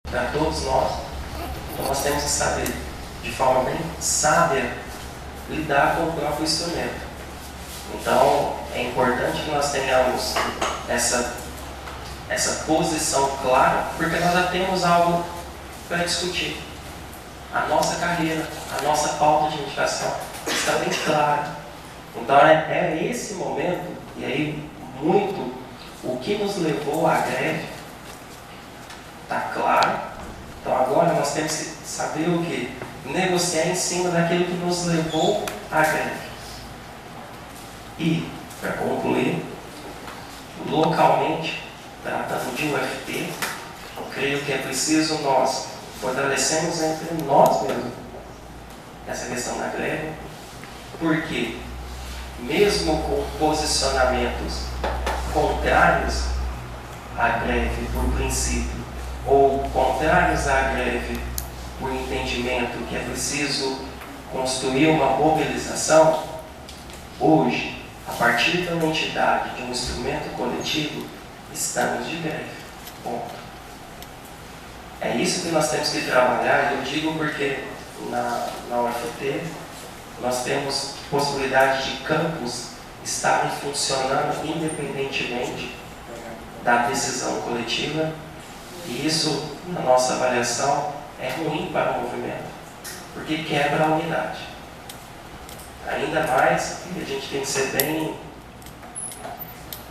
para todos nós. Então nós temos que saber, de forma bem sábia, lidar com o próprio instrumento. Então é importante que nós tenhamos essa posição clara, porque nós já temos algo para discutir. A nossa carreira, a nossa pauta de indicação está bem clara. Então é esse momento, e aí muito o que nos levou à greve está claro. Então agora nós temos que saber o que? Negociar em cima daquilo que nos levou à greve. E, para concluir, localmente, tratando de UFT, eu creio que é preciso nós fortalecermos entre nós mesmos essa questão da greve, porque mesmo com posicionamentos contrários à greve por princípio, ou contrários à greve por entendimento que é preciso construir uma mobilização, hoje, a partir da entidade de um instrumento coletivo, estamos de greve. Ponto. É isso que nós temos que trabalhar, eu digo porque na UFT nós temos possibilidade de campos estarem funcionando independentemente da decisão coletiva, e isso, na nossa avaliação, é ruim para o movimento, porque quebra a unidade. Ainda mais que a gente tem que ser bem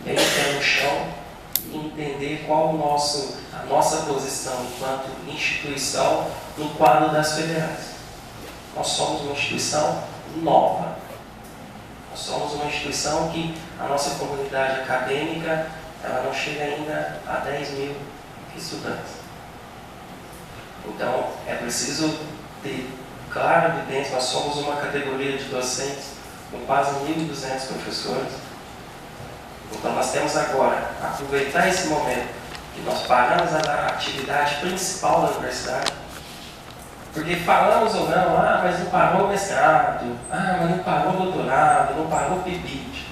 pé no chão e entender qual a nossa posição enquanto instituição no quadro das federais. Nós somos uma instituição nova. Nós somos uma instituição que a nossa comunidade acadêmica ela não chega ainda a 10 mil estudantes. Então, é preciso ter clara evidência, nós somos uma categoria de docentes com quase 1.200 professores. Então, nós temos agora aproveitar esse momento que nós paramos a atividade principal da universidade, porque falamos ou não, mas não parou o mestrado, mas não parou o doutorado, não parou o PIBID.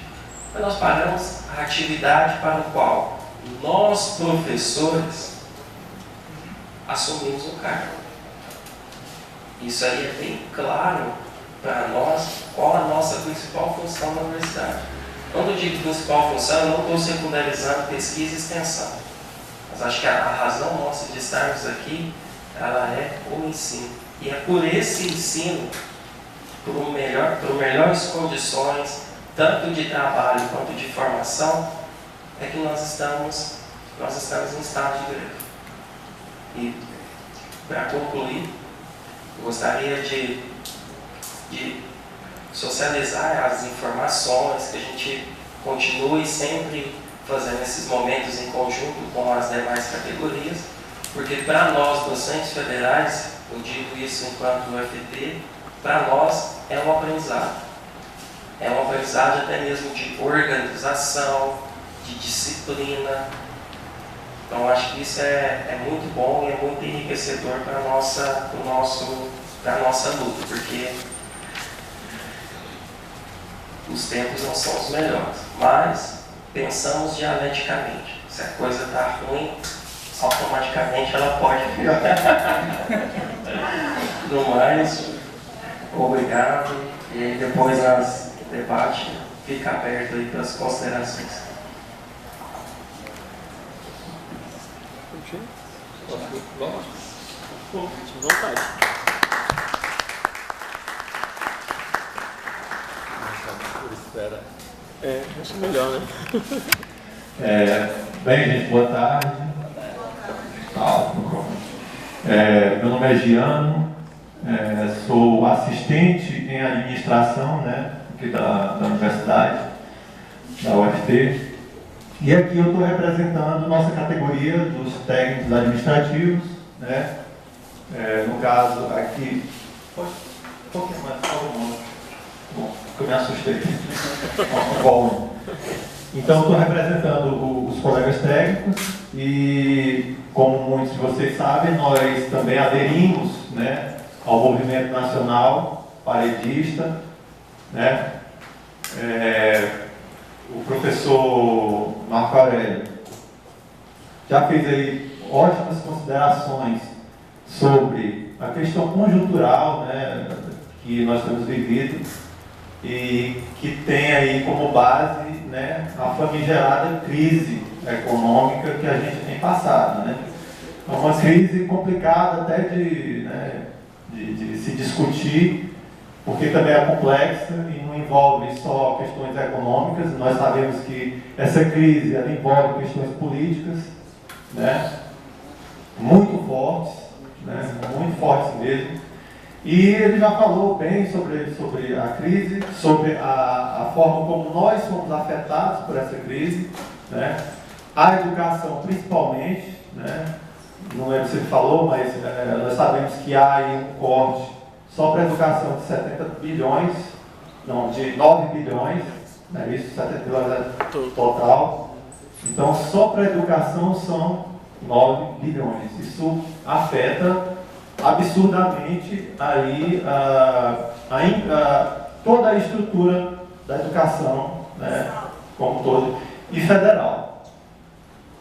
Mas nós paramos a atividade para o qual nós, professores, assumimos o cargo. Isso aí é bem claro para nós qual a nossa principal função na universidade. Quando eu digo principal função, eu não estou secundarizando pesquisa e extensão. Mas acho que a razão nossa de estarmos aqui, ela é o ensino. E é por esse ensino, por melhores condições, tanto de trabalho quanto de formação, é que nós estamos em estado de greve. E, para concluir, eu gostaria de socializar as informações, que a gente continue sempre fazendo esses momentos em conjunto com as demais categorias, porque para nós, docentes federais, eu digo isso enquanto UFT, para nós é um aprendizado. É um aprendizado até mesmo de organização, de disciplina. Então, acho que isso é muito bom e é muito enriquecedor para a nossa luta, porque os tempos não são os melhores, mas pensamos dialeticamente. Se a coisa está ruim, automaticamente ela pode piorar. No mais, obrigado, e depois nós debate fica aberto aí para as considerações. Vontade. Acho melhor, né? Bem, gente, boa tarde. Meu nome é Giano, sou assistente em administração, né, aqui da universidade, da UFT. E aqui eu estou representando nossa categoria dos técnicos administrativos, né? No caso, aqui... Pode? Um pouquinho mais, por favor. Bom, eu me assustei. Bom, então, estou representando os colegas técnicos e, como muitos de vocês sabem, nós também aderimos, né, ao movimento nacional paredista, né? O professor Marco Aurélio já fez aí ótimas considerações sobre a questão conjuntural, né, que nós temos vivido e que tem aí como base, né, a famigerada crise econômica que a gente tem passado, né? É uma crise complicada até de se discutir, porque também é complexa e não envolve só questões econômicas. Nós sabemos que essa crise ela envolve questões políticas, né, muito fortes, né, muito fortes mesmo. E ele já falou bem sobre a crise, sobre a forma como nós somos afetados por essa crise, né, a educação principalmente, né. Não lembro se ele falou, mas nós sabemos que há aí um corte só para a educação de 70 bilhões, não, de 9 bilhões, né, isso, 70 bilhões é total. Então, só para a educação são 9 bilhões. Isso afeta absurdamente aí toda a estrutura da educação, né, como todo, e federal.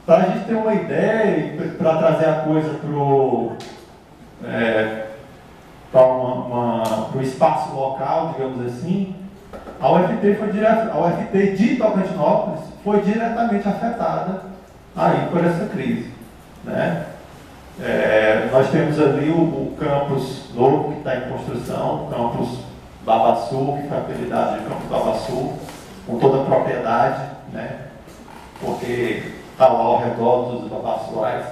Para a gente ter uma ideia e para trazer a coisa para o espaço local, digamos assim, a UFT de Tocantinópolis foi diretamente afetada aí por essa crise, né? Nós temos ali o campus novo que está em construção, o campus Babaçu, que foi apelidado de campus Babaçu, com toda a propriedade, né? Porque está lá ao redor dos babaçuais,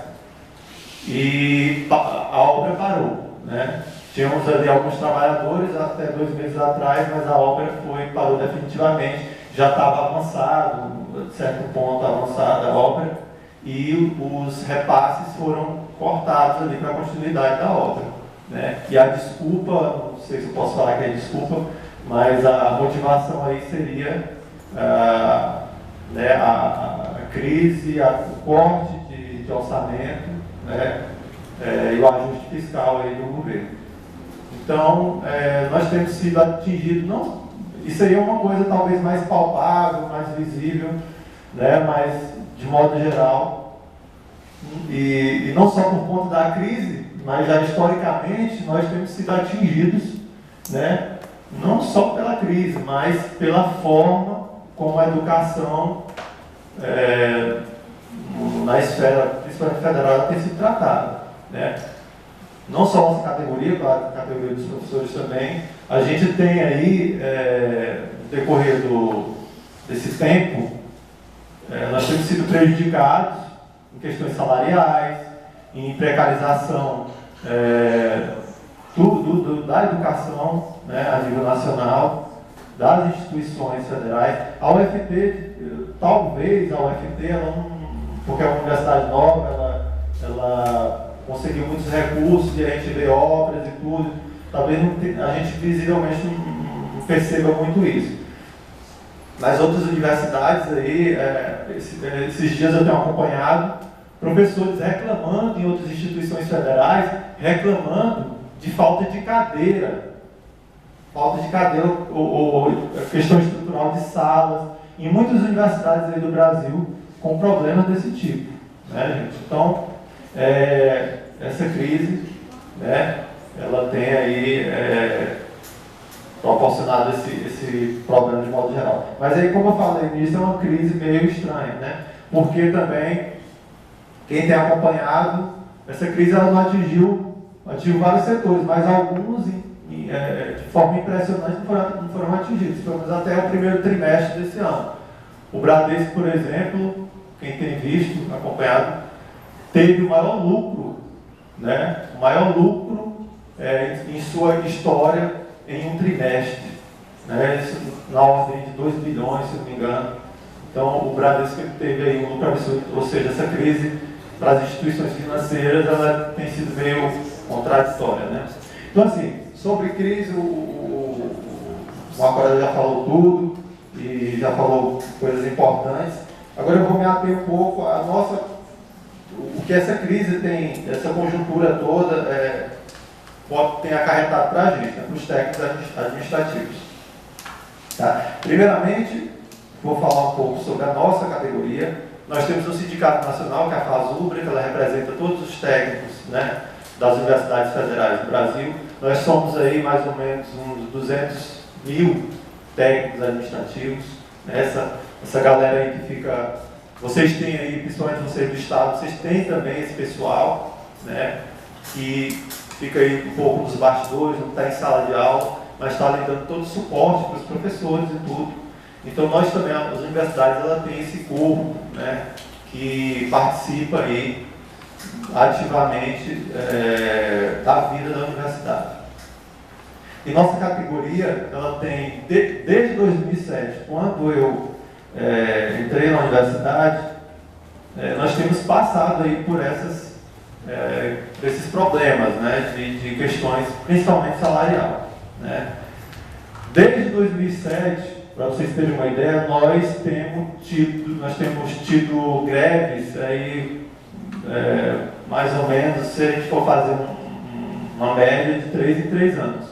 e a obra parou, né? Tínhamos ali alguns trabalhadores até 2 meses atrás, mas a obra parou definitivamente, já estava avançado, de certo ponto avançada a obra, e os repasses foram cortados ali para a continuidade da obra, né? E a desculpa, não sei se eu posso falar que é desculpa, mas a motivação aí seria né, a crise, o corte de orçamento, né, e o ajuste fiscal aí do governo. Então, nós temos sido atingidos, não, isso aí é uma coisa talvez mais palpável, mais visível, né, mas de modo geral, e não só por conta da crise, mas já historicamente nós temos sido atingidos, né, não só pela crise, mas pela forma como a educação na esfera, principalmente federal, tem sido tratada, né? Não só a nossa categoria, claro, a categoria dos professores também. A gente tem aí, no decorrer desse tempo, nós temos sido prejudicados em questões salariais, em precarização da educação, né, a nível nacional, das instituições federais. A UFT, talvez a UFT, porque é uma universidade nova, ela conseguiu muitos recursos e a gente vê obras e tudo, talvez a gente visivelmente não perceba muito isso. Mas outras universidades aí, esses dias eu tenho acompanhado professores reclamando em outras instituições federais, reclamando de falta de cadeira ou questão estrutural de salas, em muitas universidades aí do Brasil com problemas desse tipo, né, gente? Então, essa crise, né, ela tem aí proporcionado esse problema de modo geral. Mas aí, como eu falei nisso, é uma crise meio estranha, né? Porque também, quem tem acompanhado, essa crise ela não atingiu vários setores, mas alguns de forma impressionante não foram atingidos, pelo menos até o primeiro trimestre desse ano. O Bradesco, por exemplo, quem tem visto, acompanhado, teve o maior lucro, né? O maior lucro em sua história em um trimestre, né? Isso na ordem de 2 bilhões, se não me engano. Então, o Bradesco teve aí um lucro absurdo, ou seja, essa crise para as instituições financeiras ela tem sido meio contraditória, né? Então, assim, sobre crise, o Marco já falou tudo e já falou coisas importantes. Agora eu vou me ater um pouco o que essa crise tem, essa conjuntura toda tem acarretado para a gente, né, para os técnicos administrativos. Tá? Primeiramente, vou falar um pouco sobre a nossa categoria. Nós temos um sindicato nacional, que é a FASUBRA, que ela representa todos os técnicos, né, das universidades federais do Brasil. Nós somos aí mais ou menos uns 200 mil técnicos administrativos. Essa galera aí que fica... Vocês têm aí, principalmente vocês do Estado, vocês têm também esse pessoal, né, que fica aí um pouco nos bastidores, não está em sala de aula, mas está ali dando todo o suporte para os professores e tudo. Então nós também, as universidades, ela tem esse corpo, né, que participa aí ativamente da vida da universidade. E nossa categoria, ela tem, desde 2007, quando eu entrei na universidade, nós temos passado aí por esses problemas, né, de questões, principalmente salarial, né. Desde 2007, para vocês terem uma ideia, nós temos tido greves aí, mais ou menos, se a gente for fazer uma média de 3 em 3 anos.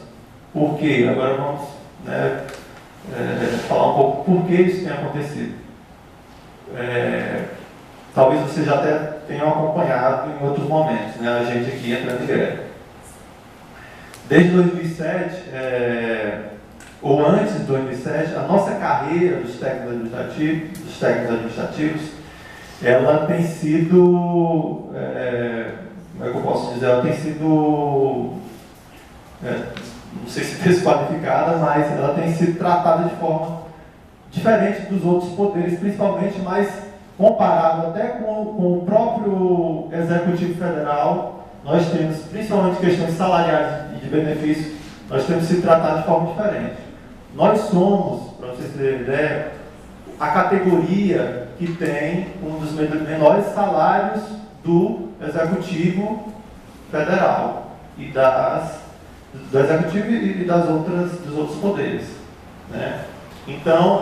Por quê? Agora vamos, né, falar um pouco por que isso tem acontecido. Talvez vocês já até tenham acompanhado em outros momentos, né, a gente aqui entrando em greve. Desde 2007, ou antes de 2007, a nossa carreira dos técnicos administrativos, ela tem sido, como é que eu posso dizer, ela tem sido, não sei se desqualificada, mas ela tem sido tratada de forma diferente dos outros poderes, principalmente mais comparado até com o próprio Executivo Federal. Nós temos, principalmente questões salariais e de benefícios, nós temos sido tratados de forma diferente. Nós somos, para vocês terem ideia, a categoria que tem um dos menores salários do Executivo Federal e do Executivo e dos outros poderes, né? Então,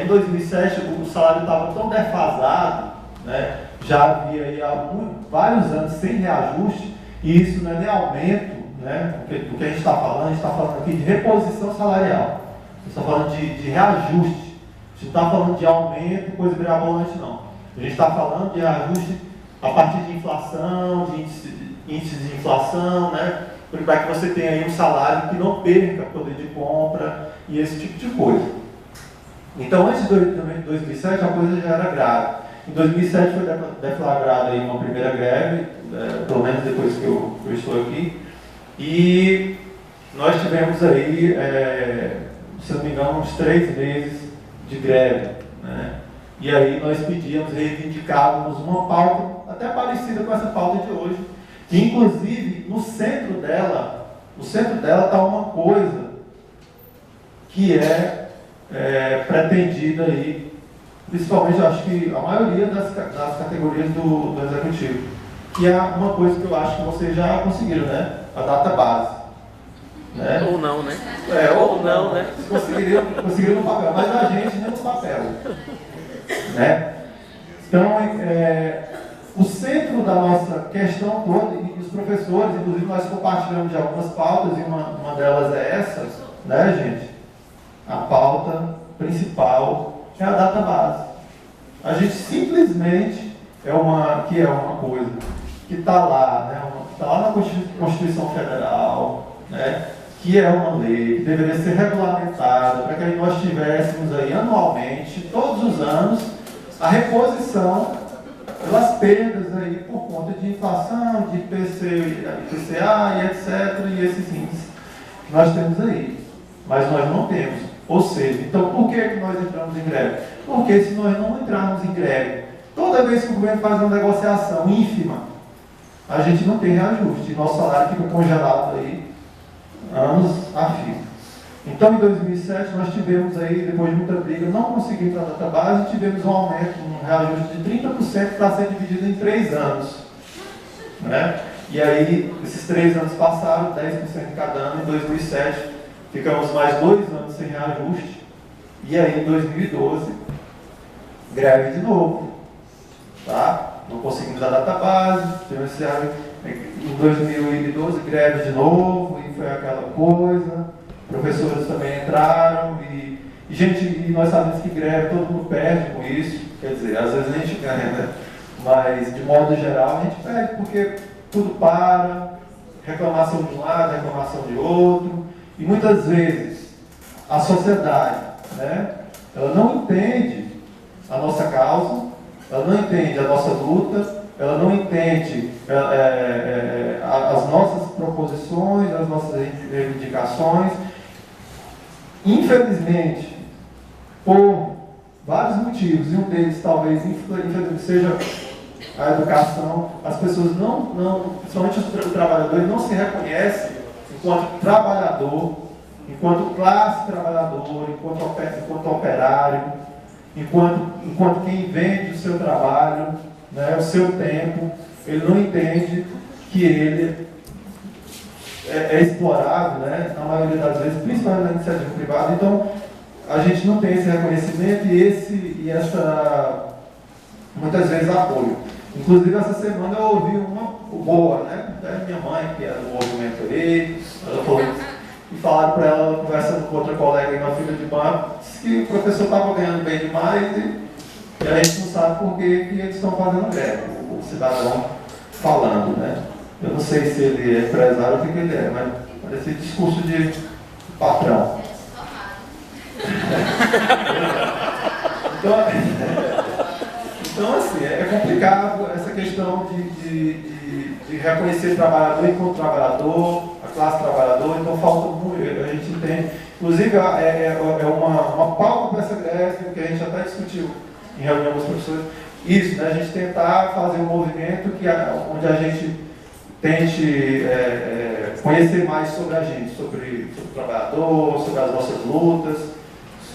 em 2007, o salário estava tão defasado, né? Já havia aí há vários anos sem reajuste, e isso não é nem aumento, né? Do que a gente está falando aqui de reposição salarial. A gente está falando de reajuste. A gente não está falando de aumento, coisa mirabolante, não. A gente está falando de reajuste a partir de inflação, de índice de inflação, né? Para que você tenha aí um salário que não perca poder de compra e esse tipo de coisa. Então, antes de 2007, a coisa já era grave. Em 2007 foi deflagrada aí uma primeira greve, pelo menos depois que eu estou aqui, e nós tivemos aí, se não me engano, uns 3 meses de greve, né? E aí nós reivindicávamos uma pauta até parecida com essa pauta de hoje, que inclusive no centro dela está uma coisa que pretendida aí, principalmente eu acho que a maioria das categorias do Executivo, que é uma coisa que eu acho que vocês já conseguiram, né? A data base. Né? Ou não, né? Ou não, né? Conseguiram no papel, mas a gente nem no papel. Né? Então, o centro da nossa questão toda, e os professores, inclusive nós compartilhamos de algumas pautas, e uma delas é essa, né, gente? A pauta principal é a data base. A gente simplesmente é uma coisa que está lá, né? Está lá na Constituição Federal, né? Que é uma lei que deveria ser regulamentada para que nós tivéssemos aí anualmente, todos os anos, a reposição pelas perdas aí por conta de inflação, de IPCA e etc. e esses índices que nós temos aí. Mas nós não temos. Ou seja, então por que nós entramos em greve? Porque se nós não entrarmos em greve, toda vez que o governo faz uma negociação ínfima, a gente não tem reajuste. E nosso salário fica congelado aí anos a fio. Então, em 2007, nós tivemos aí, depois de muita briga, não conseguimos a data base, tivemos um aumento, um reajuste de 30% para ser dividido em 3 anos. Né? E aí, esses 3 anos passaram, 10% em cada ano. Em 2007, ficamos mais 2 anos sem reajuste. E aí, em 2012, greve de novo. Tá? Não conseguimos a data base, tivemos esse em 2012, greve de novo, e foi aquela coisa. Professores também entraram, e nós sabemos que greve, todo mundo perde com isso. Quer dizer, às vezes a gente ganha, né? Mas, de modo geral, a gente perde, porque tudo para, reclamação de um lado, reclamação de outro, e muitas vezes a sociedade, né, ela não entende a nossa causa, ela não entende a nossa luta, ela não entende as nossas proposições, as nossas reivindicações. Infelizmente, por vários motivos, e um deles talvez infelizmente seja a educação, as pessoas principalmente os trabalhadores, não se reconhecem enquanto trabalhador, enquanto classe trabalhadora, enquanto operário, enquanto quem vende o seu trabalho, né, o seu tempo. Ele não entende que ele é explorado, né, na maioria das vezes, principalmente na iniciativa privada. Então, a gente não tem esse reconhecimento e essa, muitas vezes, apoio. Inclusive, essa semana eu ouvi uma boa, né, da minha mãe, que era do movimento aí, ela falou, e falaram para ela, conversando com outra colega, uma filha de banco, disse que o professor estava ganhando bem demais e a gente não sabe por que eles estão fazendo greve. O cidadão falando, né? Eu não sei se ele é empresário ou o que ele é, mas parece discurso de patrão. Então, assim, é complicado essa questão de reconhecer o trabalhador enquanto trabalhador, a classe trabalhadora. Então falta muito, a gente entende. Inclusive, é uma pauta para essa greve, que a gente até discutiu em reunião com os professores. Isso, né, a gente tentar fazer um movimento onde a gente tente conhecer mais sobre a gente, sobre o trabalhador, sobre as nossas lutas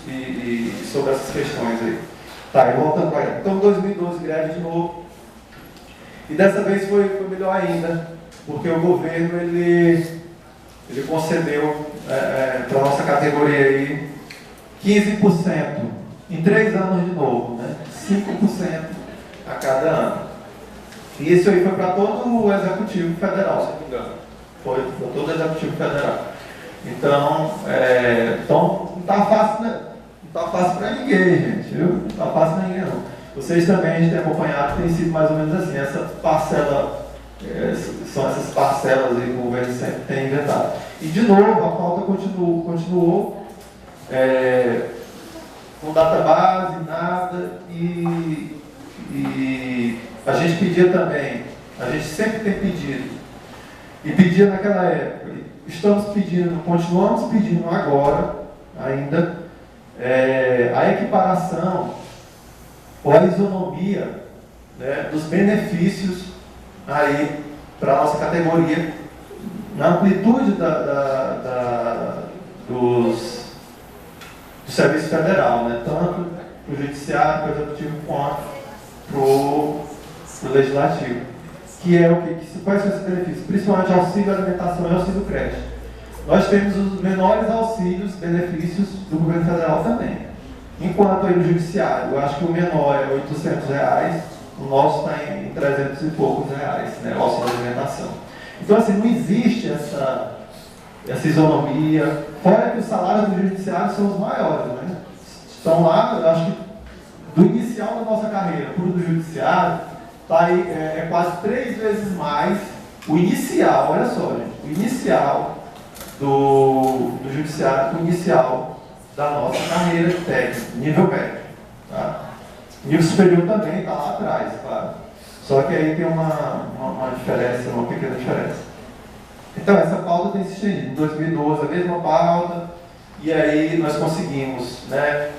e sobre essas questões aí. Tá, e voltando para aí. Então, em 2012, greve de novo. E dessa vez foi melhor ainda, porque o governo ele concedeu para a nossa categoria aí 15% em 3 anos de novo, né? 5% a cada ano. E isso aí foi para todo o Executivo Federal, se não me engano. Foi para todo o Executivo Federal. Então não está fácil, né? Não está fácil para ninguém, gente, viu? Não está fácil para ninguém, não. Vocês também, a gente tem acompanhado, tem sido mais ou menos assim, essa parcela, são essas parcelas aí que o governo sempre tem inventado. E, de novo, a pauta continuou com database, nada, e a gente pedia também, a gente sempre tem pedido, e pedia naquela época, estamos pedindo, continuamos pedindo agora, ainda, a equiparação ou a isonomia, né, dos benefícios aí para a nossa categoria, na amplitude do serviço federal, né, tanto para o judiciário, para o executivo, quanto para o legislativo, que é o que quais são esses benefícios? Principalmente auxílio alimentação e auxílio creche. Nós temos os menores auxílios, benefícios do governo federal também. Enquanto aí no judiciário, eu acho que o menor é R$800, o nosso está em 300 e poucos reais, né, o auxílio alimentação. Então, assim, não existe essa isonomia, fora que os salários do judiciário são os maiores, né? Estão lá, eu acho que do inicial da nossa carreira para o do judiciário, tá aí, quase 3 vezes mais o inicial, olha só, gente, o inicial do judiciário para o inicial da nossa carreira técnica, nível médio. Tá? Nível superior também está lá atrás, claro. Só que aí tem uma diferença, uma pequena diferença. Então, essa pauta tem se estendido. Em 2012, a mesma pauta, e aí nós conseguimos, né,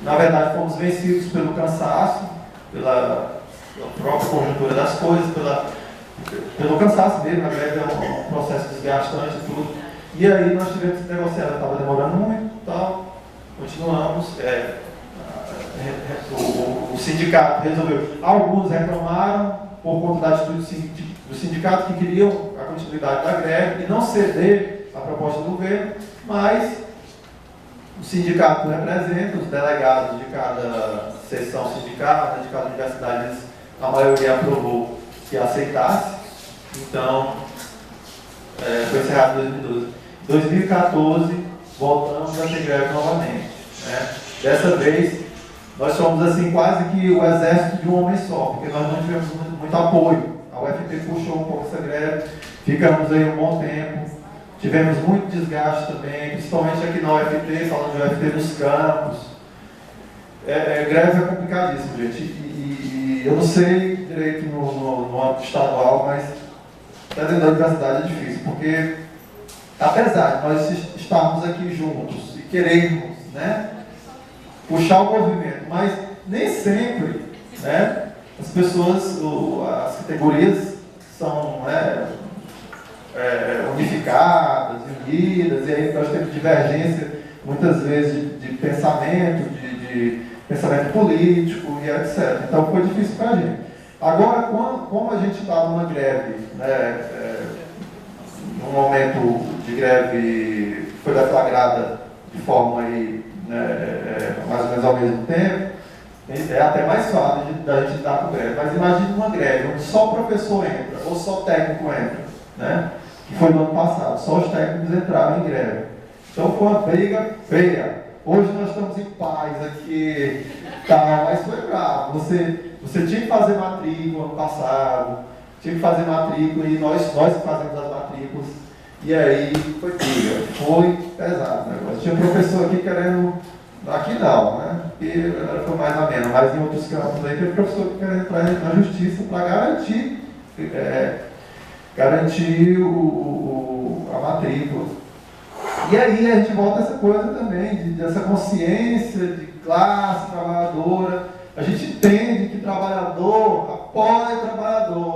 na verdade, fomos vencidos pelo cansaço, pela própria conjuntura das coisas, pelo cansaço mesmo, a greve é um processo desgastante e tudo. E aí nós tivemos que negociar, estava demorando muito, tal, continuamos, o sindicato resolveu. Alguns reclamaram por conta da atitude do sindicato que queriam a continuidade da greve e não ceder à proposta do governo, mas o sindicato representa, os delegados de cada seção sindical, de cada universidade, a maioria aprovou que aceitasse, então foi encerrado em 2012. Em 2014, voltamos a ter greve novamente. Né? Dessa vez, nós somos assim quase que o exército de um homem só, porque nós não tivemos muito apoio A UFT puxou um pouco essa greve, ficamos aí um bom tempo, tivemos muito desgaste também, principalmente aqui na UFT, falando de UFT nos campos. Greve é complicadíssimo, gente, e eu não sei direito no âmbito estadual, mas dentro da universidade é difícil, porque apesar de nós estarmos aqui juntos e querermos, né, puxar o movimento, mas nem sempre, né, as pessoas, as categorias são, né, unificadas, unidas, e aí nós temos divergência muitas vezes de pensamento, de pensamento político e etc. Então foi difícil para a gente. Agora, como a gente está numa greve, né, num momento de greve que foi deflagrada de forma aí, né, mais ou menos ao mesmo tempo, é até mais fácil da gente estar com greve. Mas imagine uma greve onde só o professor entra, ou só o técnico entra, né? Que foi no ano passado, só os técnicos entraram em greve. Então foi uma briga feia. Hoje nós estamos em paz aqui, tá, mas foi bravo. Você tinha que fazer matrícula ano passado, tinha que fazer matrícula e nós fazemos as matrículas. E aí foi briga, foi pesado o negócio. Tinha professor aqui querendo, aqui não, né? Porque foi mais ameno, mas em outros campos aí tem professor que quer entrar na justiça para garantir a matrícula. E aí a gente volta a essa coisa também, dessa consciência de classe trabalhadora. A gente entende que trabalhador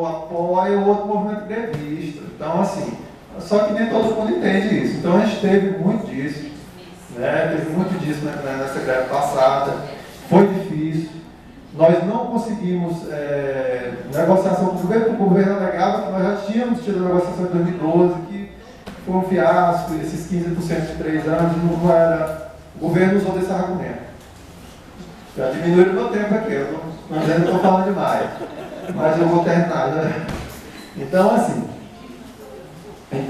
apoia o outro movimento grevista. Então, assim, só que nem todo mundo entende isso. Então a gente teve muito disso, né? Teve muito disso nessa greve passada. Foi difícil. Nós não conseguimos negociação com o governo alegava que nós já tínhamos tido a negociação em 2012, que foi um fiasco, esses 15% de 3 anos não era. O governo usou desse argumento. Já diminuíram o meu tempo aqui, eu ainda estou falando demais, mas eu vou terminar. Né? Então, assim, em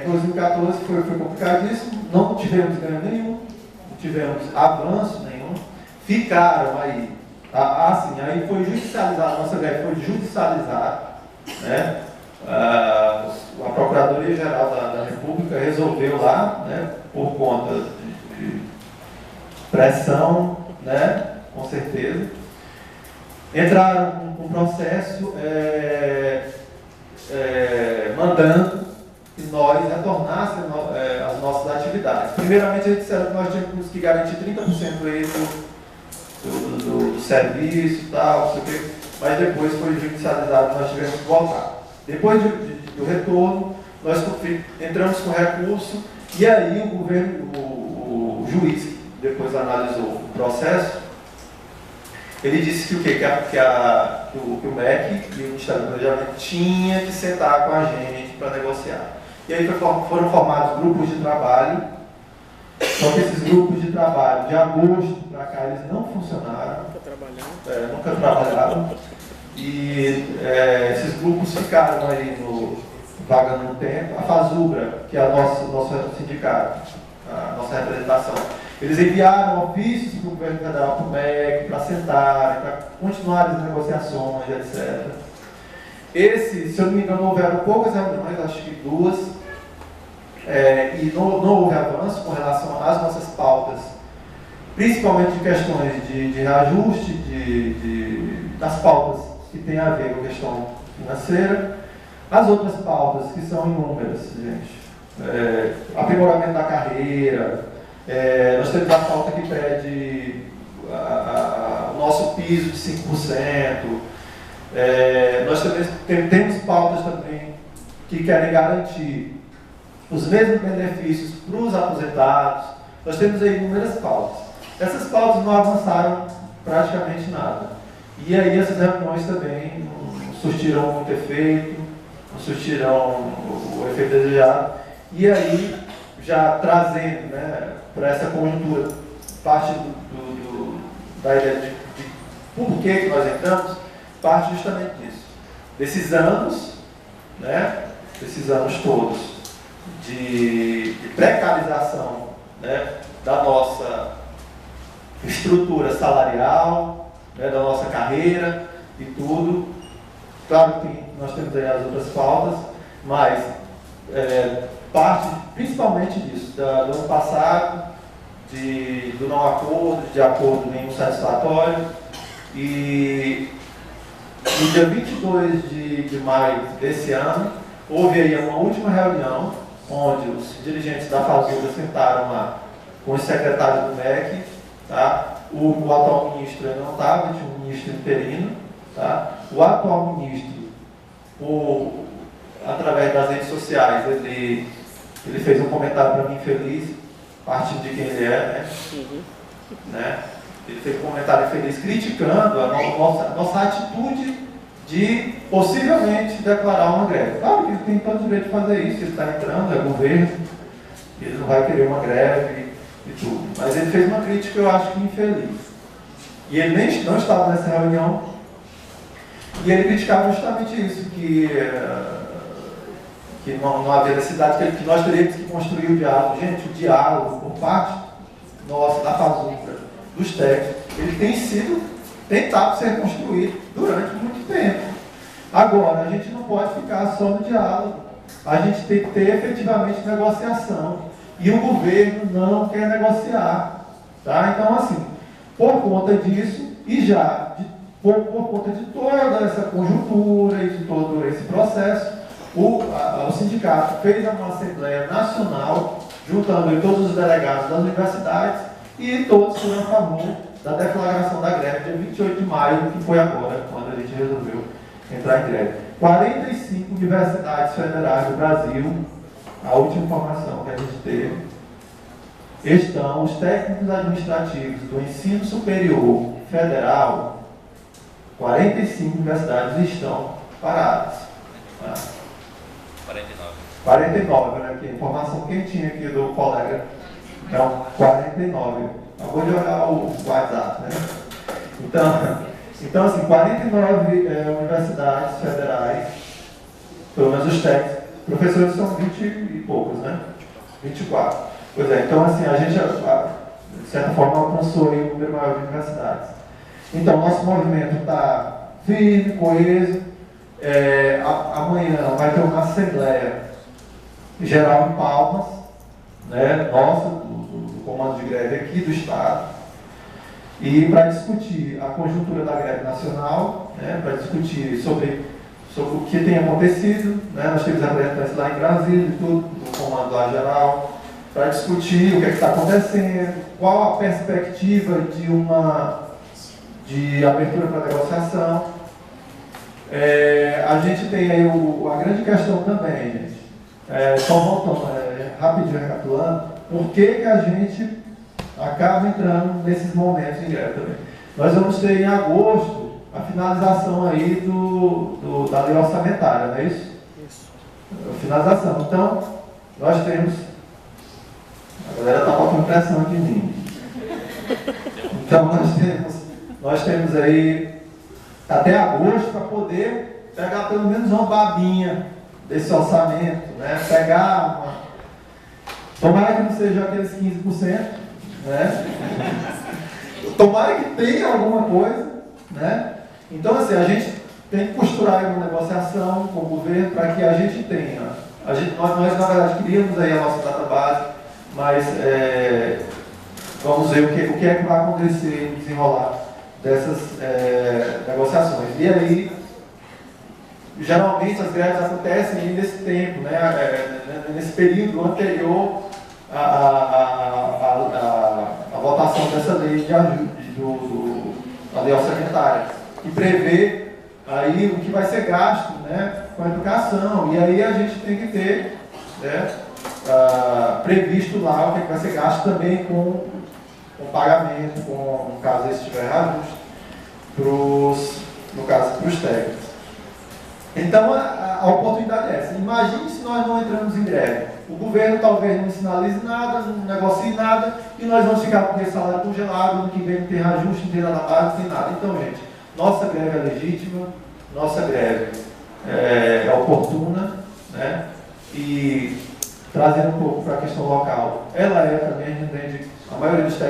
2014 foi complicadíssimo, não tivemos ganho nenhum, não tivemos avanço nenhum, ficaram aí. Aí foi judicializado, a nossa greve foi judicializada, né? A Procuradoria-Geral da República resolveu lá, né, por conta de pressão, né, com certeza, entraram com um processo mandando que nós retornássemos as nossas atividades. Primeiramente, eles disseram que nós tínhamos que garantir 30% aí do serviço e tal, não sei o quê, mas depois foi judicializado, nós tivemos que voltar. Depois do retorno, nós entramos com recurso e aí o governo, o juiz, que depois analisou o processo, ele disse que o quê? Que o MEC e o Ministério do Planejamento tinha que sentar com a gente para negociar. E aí foram formados grupos de trabalho, só que esses grupos de trabalho, de agosto para cá, eles não funcionaram. Nunca trabalharam. E esses grupos ficaram aí vagando no tempo. A FASUBRA, que é nosso sindicato, a nossa representação, eles enviaram ofícios para o governo federal, para o MEC, para sentarem, para continuarem as negociações, etc. Se eu não me engano, houveram poucas reuniões, acho que 2, e não houve avanço com relação às nossas pautas, principalmente de questões de reajuste, das pautas que tem a ver com a questão financeira. As outras pautas, que são inúmeras, gente. Aprimoramento da carreira, nós temos a pauta que pede o nosso piso de 5%, nós temos pautas também que querem garantir os mesmos benefícios para os aposentados. Nós temos aí inúmeras pautas. Essas pautas não avançaram praticamente nada. E aí essas reuniões também não surtiram muito efeito, não surtiram o efeito desejado. E aí, já trazendo, né, para essa conjuntura, parte da ideia de por que nós entramos, parte justamente disso. Desses anos, né, desses anos todos, de precarização, né, da nossa estrutura salarial, né, da nossa carreira e tudo. Claro que nós temos aí as outras pautas, mas parte principalmente disso, do ano passado, do não acordo, de acordo nenhum satisfatório, e no dia 22 de maio desse ano, houve aí uma última reunião, onde os dirigentes da Fazenda sentaram lá com os secretários do MEC, tá? O atual ministro ainda não estava, tinha um ministro interino, tá? O atual ministro, através das redes sociais, ele fez um comentário para mim feliz, partindo de quem ele é, né? Ele fez um comentário feliz criticando a nossa atitude de possivelmente declarar uma greve. Claro que ele tem todo o direito de fazer isso, ele está entrando, é governo, ele não vai querer uma greve e tudo. Mas ele fez uma crítica, eu acho que infeliz. E ele não estava nessa reunião, e ele criticava justamente isso, que não havia necessidade, que nós teríamos que construir o diálogo. Gente, o diálogo, por parte nossa, da Fazenda, dos técnicos, ele tem sido tentado ser construído durante muito tempo. Agora, a gente não pode ficar só no diálogo. A gente tem que ter efetivamente negociação. E o governo não quer negociar. Tá? Então, assim, por conta disso, e já por conta de toda essa conjuntura e de todo esse processo, o sindicato fez uma Assembleia Nacional, juntando todos os delegados das universidades, e todos foram a favor da declaração da greve, dia 28 de maio, que foi agora, quando a gente resolveu entrar em greve. 45 universidades federais do Brasil, a última informação que a gente teve, estão, os técnicos administrativos do ensino superior federal, 45 universidades estão paradas. Tá? 49, né? Que informação quentinha aqui do colega. Então, 49. Acabou de olhar o WhatsApp, né? Então assim, 49 universidades federais, pelo menos os técnicos, professores são 20 e poucos, né? 24. Pois é, então assim, a gente, de certa forma, alcançou aí um número maior de universidades. Então, nosso movimento está firme, coeso. Amanhã vai ter uma Assembleia Geral em Palmas, né, nossa, do comando de greve aqui do Estado, e para discutir a conjuntura da greve nacional, né, para discutir sobre o que tem acontecido, né, nós temos representantes lá em Brasília, tudo, do comando lá geral, para discutir o que está acontecendo, qual a perspectiva de abertura para negociação. A gente tem aí a grande questão também, gente. Só voltando, rapidinho recapitulando, por que a gente acaba entrando nesses momentos em greve também? Nós vamos ter em agosto a finalização aí da lei orçamentária, não é isso? Isso. A finalização. Então, nós temos. A galera está botando pressão aqui em mim. Então, nós temos aí até agosto para poder pegar pelo menos uma babinha desse orçamento, né? Tomara que não seja aqueles 15%, né? Tomara que tenha alguma coisa, né? Então, assim, a gente tem que costurar uma negociação com o governo para que a gente tenha. Nós, na verdade, queríamos aí a nossa database, mas vamos ver o que é que vai acontecer no desenrolar dessas negociações. E aí, geralmente as greves acontecem nesse tempo, né, nesse período anterior à votação dessa lei de ajuste, da lei orçamentária, que prevê aí o que vai ser gasto, né, com a educação, e aí a gente tem que ter, né, previsto lá o que vai ser gasto também com pagamento, no caso esse tiver ajuste, no caso para os técnicos. Então a oportunidade é essa. Imagine se nós não entramos em greve. O governo talvez não sinalize nada, não negocie nada, e nós vamos ficar com esse salário congelado, ano que vem não tem reajuste, não tem nada base, não tem nada. Então, gente, nossa greve é legítima, nossa greve é oportuna, né? E trazendo um pouco para a questão local, ela também, a gente entende, a maioria dos técnicos